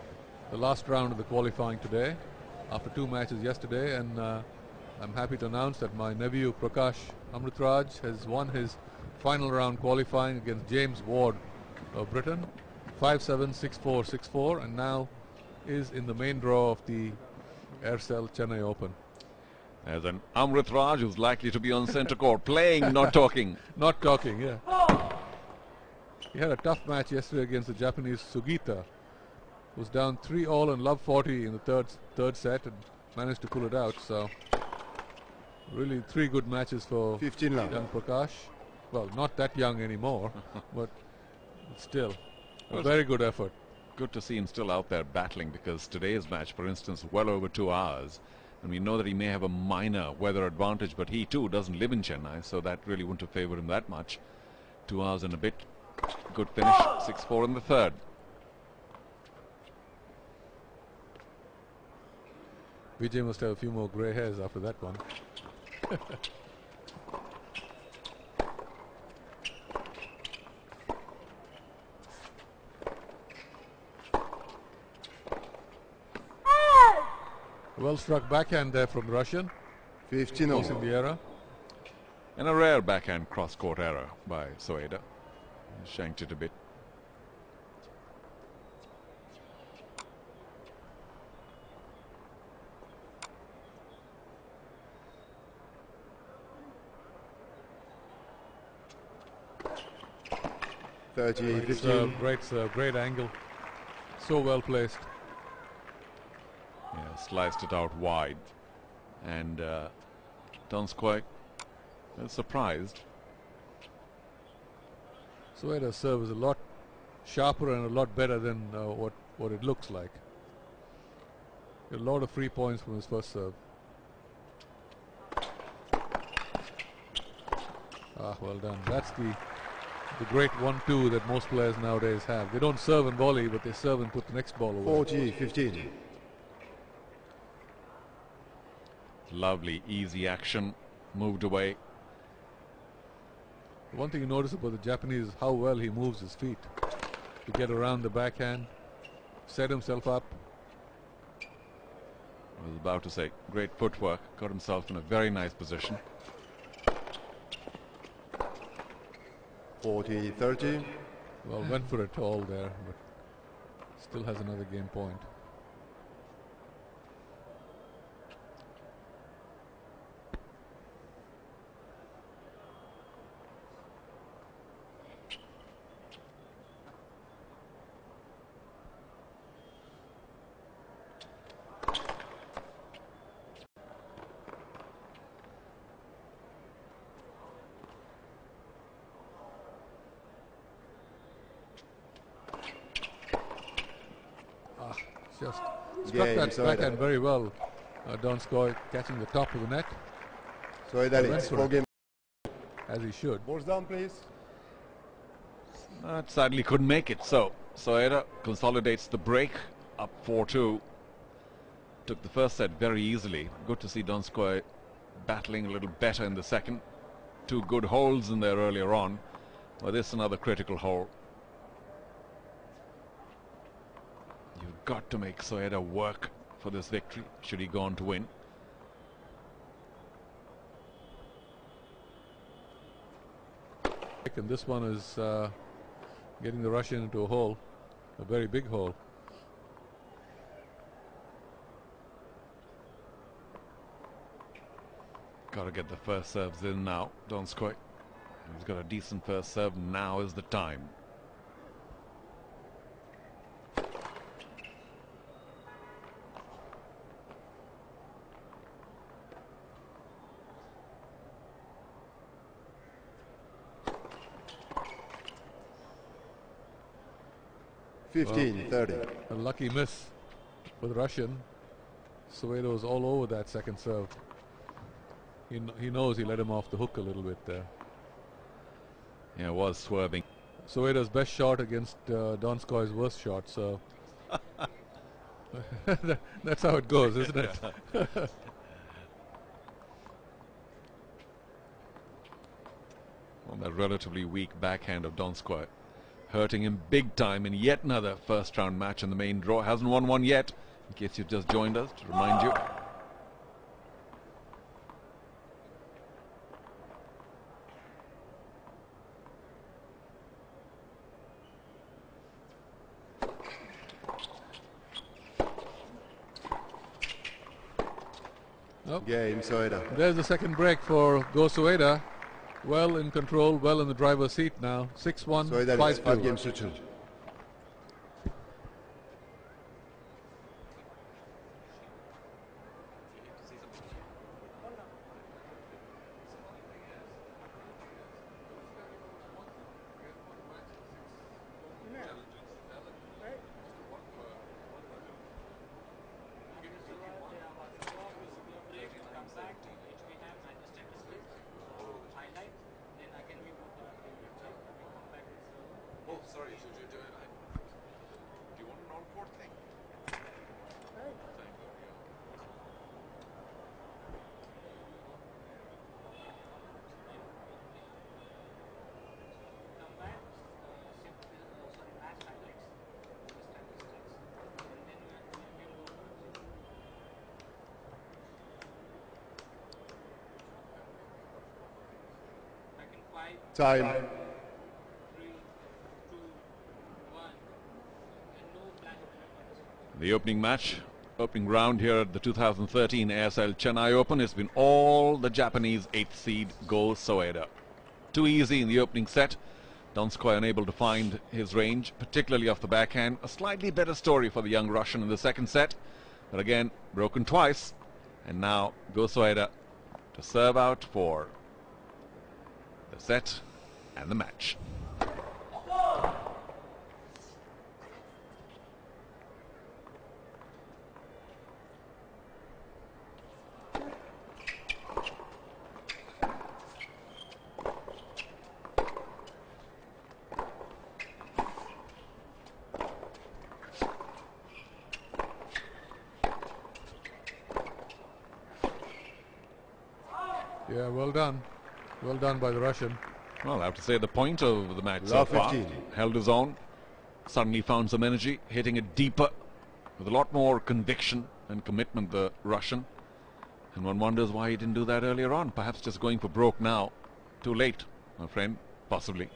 The last round of the qualifying today, after 2 matches yesterday, and I'm happy to announce that my nephew Prakash Amritraj has won his final round qualifying against James Ward of Britain, 5-7, 6-4, 6-4, and now is in the main draw of the Aircel Chennai Open. As an Amrit Raj who's likely to be on centre court, playing, not talking. Not talking, yeah. He had a tough match yesterday against the Japanese Sugita. Was down 3-all and love 40 in the third set and managed to pull it out. So really 3 good matches for 15 love. young Prakash. Well, not that young anymore, but still a very good effort. Good to see him still out there battling, because today's match, for instance, well over 2 hours. And we know that he may have a minor weather advantage, but he too doesn't live in Chennai, so that really wouldn't have favoured him that much. 2 hours and a bit. Good finish, 6-4 in the third. Vijay must have a few more grey hairs after that one. Well struck backhand there from the Russian. 15 Closing the error. And a rare backhand cross-court error by Soeda. Shanked it a bit. Great serve, great angle. So well placed. Yeah, sliced it out wide. And Donskoy surprised. Soeda's serve is a lot sharper and a lot better than what it looks like. A lot of free points from his first serve. Ah, well done. That's the great 1-2 that most players nowadays have. They don't serve and volley, but they serve and put the next ball away. 40-15. Lovely, easy action. Moved away. One thing you notice about the Japanese is how well he moves his feet to get around the backhand, set himself up. I was about to say, great footwork, got himself in a very nice position. 40-30. Well, went for a tall there, but still has another game point. Just struck that backhand very well. Donskoy catching the top of the net. Soeda leads 4 games. As he should. Boards down, please. Sadly couldn't make it. So Soeda consolidates the break, up 4-2. Took the first set very easily. Good to see Donskoy battling a little better in the second. 2 good holes in there earlier on. Well, this is another critical hole. You've got to make Soeda work for this victory, should he go on to win. And this one is getting the Russian into a hole, a very big hole. Got to get the first serves in now, Donskoy. He's got a decent first serve. Now is the time. Well, 15-30. a lucky miss with Russian. Soeda was all over that second serve. He knows he let him off the hook a little bit there. Yeah, it was swerving. Soeda's best shot against Donskoy's worst shot, so that's how it goes, isn't it? Well, that relatively weak backhand of Donskoy hurting him big time in yet another first round match in the main draw. Hasn't won one yet, in case you've just joined us, to remind you. Nope. Game Soeda. There's the second break for Soeda. Well in control, well in the driver's seat now. 6-1, Soeda leads 5 5-2. games to 2. Time. The opening match, opening round here at the 2013 Aircel Chennai Open has been all the Japanese 8th seed Go Soeda. Too easy in the opening set. Donskoy unable to find his range, particularly off the backhand. A slightly better story for the young Russian in the second set, but again broken twice. And now Go Soeda to serve out for the set and the match. Yeah, well done. Well done by the Russian. Well, I have to say the point of the match so Love far. 15. Held his own. Suddenly found some energy, hitting it deeper with a lot more conviction. and commitment, the Russian. And one wonders why he didn't do that earlier on. Perhaps just going for broke now. Too late, my friend. Possibly.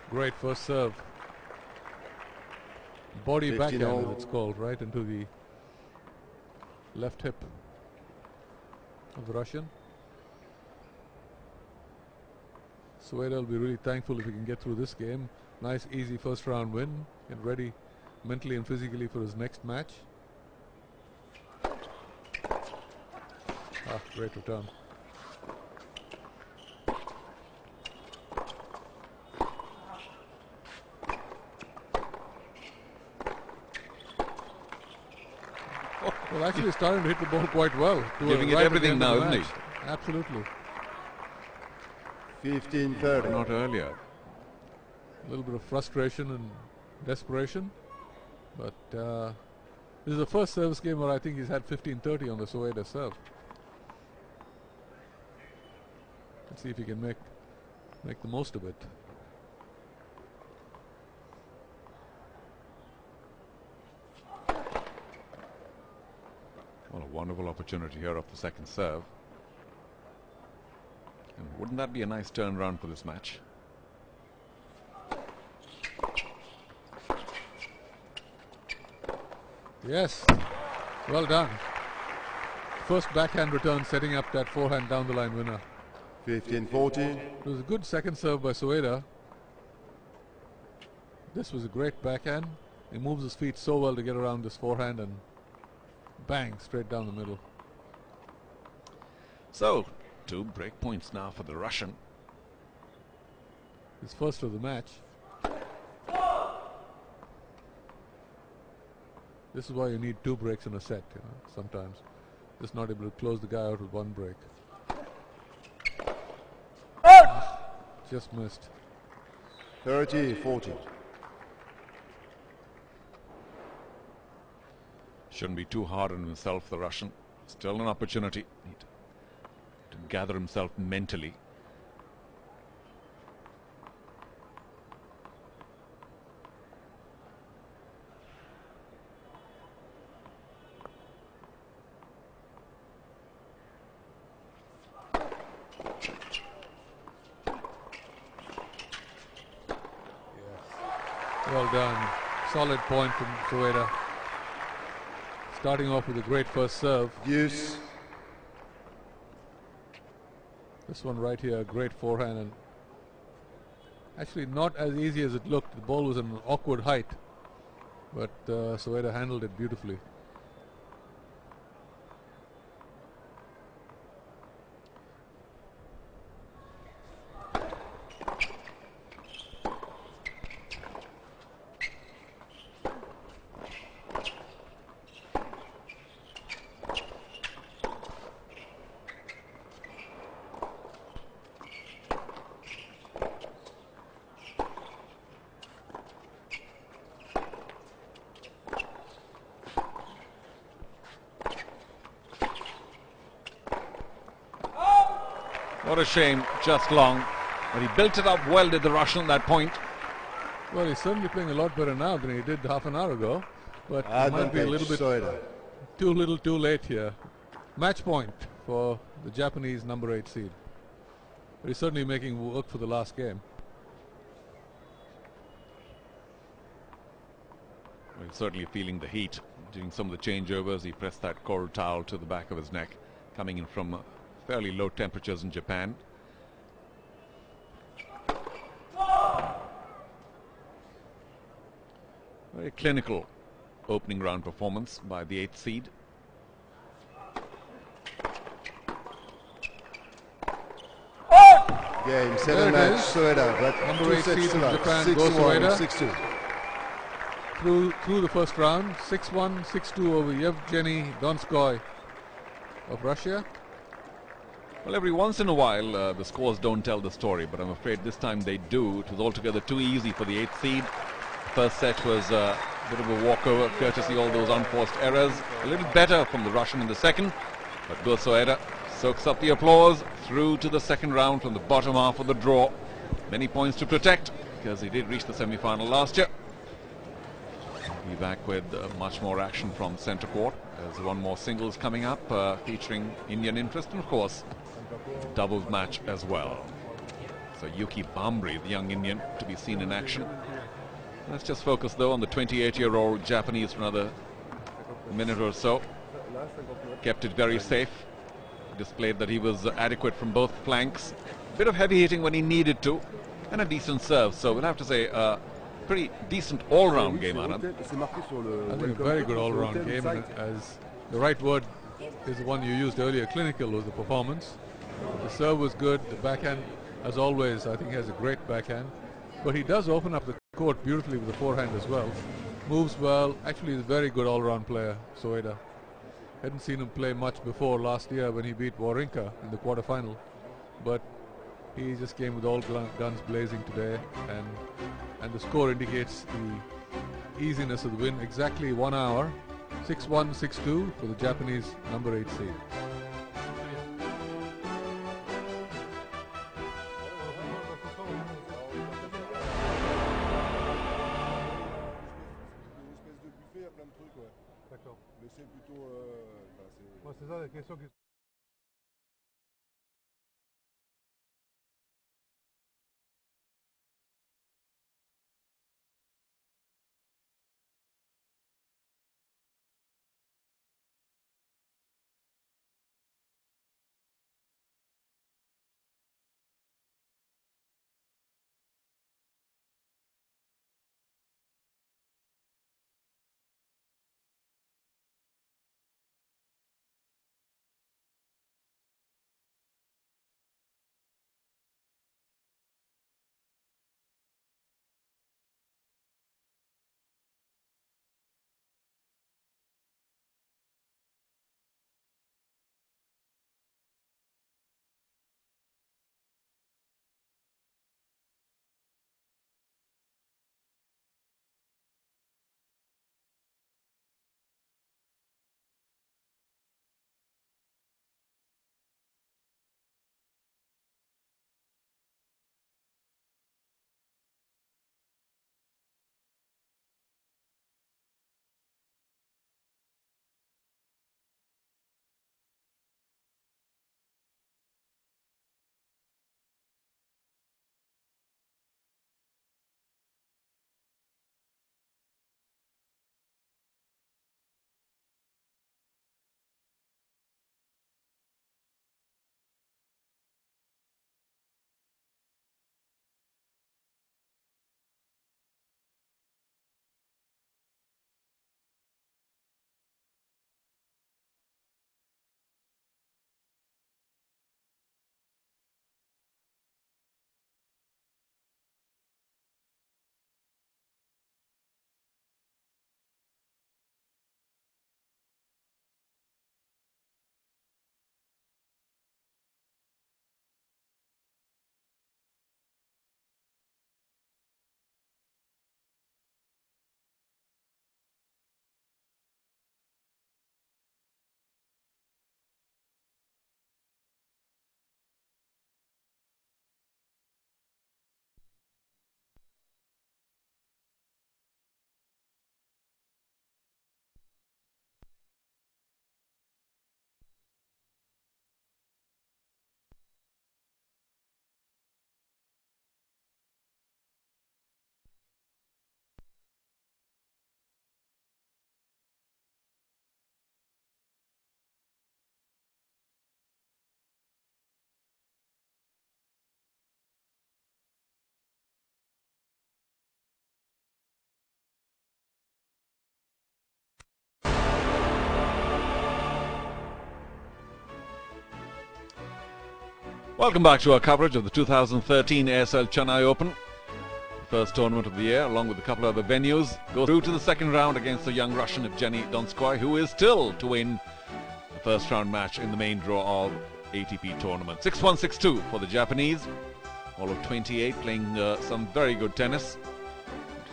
Great first serve. Body backhand, as it's called, right into the left hip of the Russian. Soeda will be really thankful if he can get through this game. Nice, easy first round win. Get ready mentally and physically for his next match. Great return. Well, actually starting to hit the ball quite well. Giving it everything now, isn't he? Absolutely. 15-30. Not earlier. A little bit of frustration and desperation. But this is the first service game where I think he's had 15-30 on the Soeda serve. Let's see if he can make the most of it. Well, a wonderful opportunity here off the second serve. And wouldn't that be a nice turnaround for this match? Yes, well done. First backhand return, setting up that forehand down the line winner. 15-14. It was a good second serve by Soeda. This was a great backhand. He moves his feet so well to get around this forehand and bang, straight down the middle. So, 2 break points now for the Russian. His first of the match. This is why you need 2 breaks in a set, you know, sometimes. Just not able to close the guy out with 1 break. Just missed. 30-40. Shouldn't be too hard on himself, the Russian. Still an opportunity to gather himself mentally. Well done. Solid point from Soeda. Starting off with a great first serve. Deuce. This one right here, great forehand, and actually not as easy as it looked. The ball was at an awkward height, but Soeda handled it beautifully. What a shame, just long. But he built it up well, did the Russian, at that point. Well, he's certainly playing a lot better now than he did half an hour ago. But it might be a little bit too little too late here. Match point for the Japanese number 8 seed. But he's certainly making work for the last game. Well, he's certainly feeling the heat. Doing some of the changeovers, he pressed that cold towel to the back of his neck, coming in from fairly low temperatures in Japan. Very clinical opening round performance by the 8th seed. Game 7 match Soeda, but number 8 seed from Japan goes Soeda 6-2. through the first round. 6-1, 6-2 over Evgeny Donskoy of Russia. Well, every once in a while the scores don't tell the story, but I'm afraid this time they do. It was altogether too easy for the 8th seed. First set was a bit of a walkover, courtesy all those unforced errors. A little better from the Russian in the second, but Go Soeda soaks up the applause through to the second round from the bottom half of the draw. Many points to protect. because he did reach the semi-final last year. Be back with much more action from centre court. There's one more singles coming up featuring Indian interest, and of course doubles match as well. So Yuki Bambri, the young Indian, to be seen in action. Let's just focus though on the 28-year-old Japanese for another minute or so. Kept it very safe. Displayed that he was adequate from both flanks. Bit of heavy hitting when he needed to, and a decent serve. So we'll have to say pretty decent all-round game, Anand. I think a very good all-round game, and as the right word is the one you used earlier, clinical was the performance. The serve was good, the backhand, as always, I think he has a great backhand. But he does open up the court beautifully with the forehand as well. Moves well, actually he's a very good all-round player, Soeda. Hadn't seen him play much before last year when he beat Wawrinka in the quarterfinal. But he just came with all guns blazing today, and the score indicates the easiness of the win. Exactly 1 hour, 6-1, 6-2 for the Japanese number 8 seed. C'est ça la question qui... Welcome back to our coverage of the 2013 Aircel Chennai Open. The first tournament of the year, along with a couple of other venues, goes through to the second round against the young Russian Evgeny Donskoy, who is still to win the first round match in the main draw of ATP tournament. 6-1, 6-2 for the Japanese. All of 28, playing some very good tennis.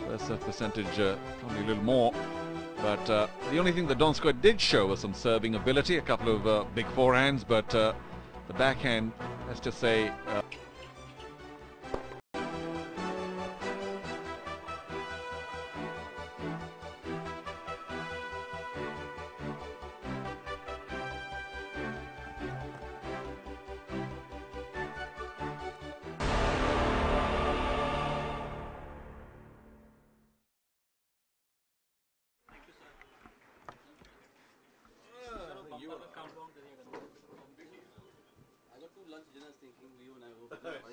First serve percentage probably a little more. But the only thing that Donskoy did show was some serving ability, a couple of big forehands, but the backhand, let's just say,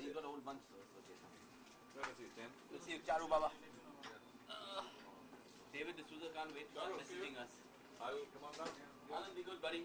he's got a whole bunch. So okay. Where is he? 10? Let's see, Charu Baba. David D'Souza can't wait to start messaging us. I will come on down. Alan, be good, buddy.